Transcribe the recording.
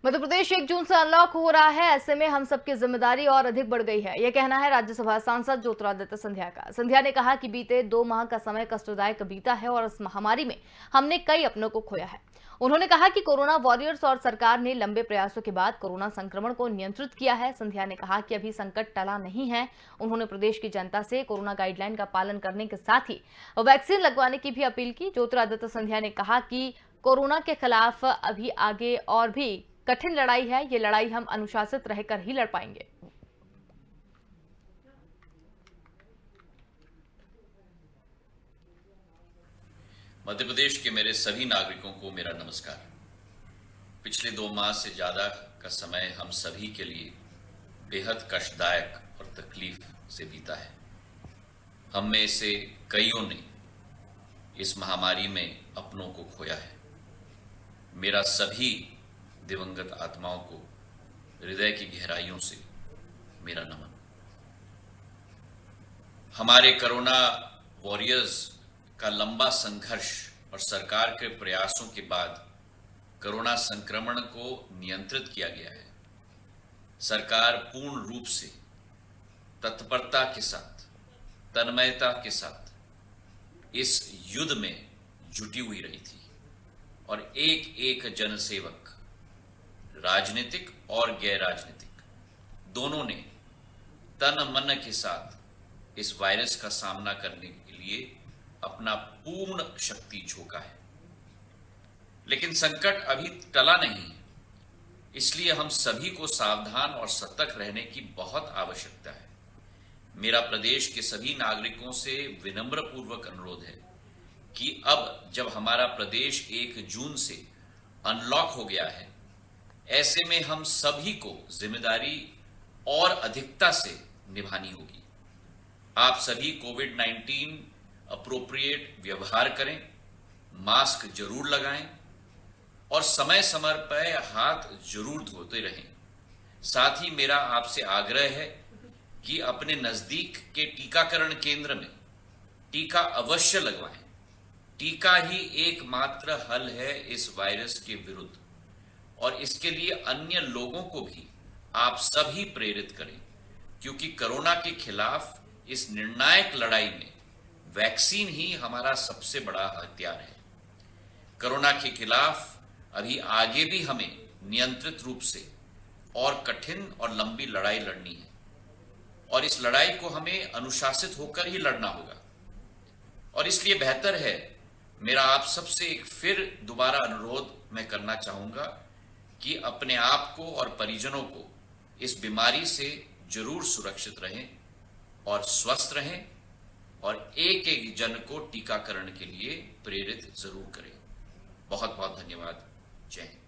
मध्य प्रदेश 1 जून से अनलॉक हो रहा है। ऐसे में हम सबकी जिम्मेदारी और अधिक बढ़ गई है, यह कहना है राज्यसभा सांसद ज्योतिरादित्य सिंधिया का। सिंधिया ने कहा कि बीते 2 माह का समय कष्टदायक बीता है और इस महामारी में हमने कई अपनों को खोया है। उन्होंने कहा कि कोरोना वॉरियर्स और सरकार ने लंबे प्रयासों के बाद कोरोना संक्रमण को नियंत्रित किया है। सिंधिया ने कहा कि अभी संकट टला नहीं है। उन्होंने प्रदेश की जनता से कोरोना गाइडलाइन का पालन करने के साथ ही वैक्सीन लगवाने की भी अपील की। ज्योतिरादित्य सिंधिया ने कहा कि कोरोना के खिलाफ अभी आगे और भी कठिन लड़ाई है। ये लड़ाई हम अनुशासित रहकर ही लड़ पाएंगे। मध्य प्रदेश के मेरे सभी नागरिकों को मेरा नमस्कार। पिछले 2 माह से ज्यादा का समय हम सभी के लिए बेहद कष्टदायक और तकलीफ से बीता है। हम में से कईयों ने इस महामारी में अपनों को खोया है। मेरा सभी दिवंगत आत्माओं को हृदय की गहराइयों से मेरा नमन। हमारे कोरोना वॉरियर्स का लंबा संघर्ष और सरकार के प्रयासों के बाद कोरोना संक्रमण को नियंत्रित किया गया है। सरकार पूर्ण रूप से तत्परता के साथ, तन्मयता के साथ इस युद्ध में जुटी हुई रही थी और एक एक जनसेवक, राजनीतिक और गैर राजनीतिक, दोनों ने तन मन के साथ इस वायरस का सामना करने के लिए अपना पूर्ण शक्ति झोंका है। लेकिन संकट अभी टला नहीं है, इसलिए हम सभी को सावधान और सतर्क रहने की बहुत आवश्यकता है। मेरा प्रदेश के सभी नागरिकों से विनम्र पूर्वक अनुरोध है कि अब जब हमारा प्रदेश 1 जून से अनलॉक हो गया है, ऐसे में हम सभी को जिम्मेदारी और अधिकता से निभानी होगी। आप सभी कोविड-19 अप्रोप्रिएट व्यवहार करें, मास्क जरूर लगाएं और समय समय पर हाथ जरूर धोते रहें। साथ ही मेरा आपसे आग्रह है कि अपने नजदीक के टीकाकरण केंद्र में टीका अवश्य लगवाएं। टीका ही एकमात्र हल है इस वायरस के विरुद्ध और इसके लिए अन्य लोगों को भी आप सभी प्रेरित करें, क्योंकि कोरोना के खिलाफ इस निर्णायक लड़ाई में वैक्सीन ही हमारा सबसे बड़ा हथियार है। कोरोना के खिलाफ अभी आगे भी हमें नियंत्रित रूप से और कठिन और लंबी लड़ाई लड़नी है और इस लड़ाई को हमें अनुशासित होकर ही लड़ना होगा। और इसलिए बेहतर है, मेरा आप सबसे एक फिर दोबारा अनुरोध मैं करना चाहूंगा कि अपने आप को और परिजनों को इस बीमारी से जरूर सुरक्षित रहें और स्वस्थ रहें और एक एक जन को टीकाकरण के लिए प्रेरित जरूर करें। बहुत बहुत धन्यवाद। जय हिंद।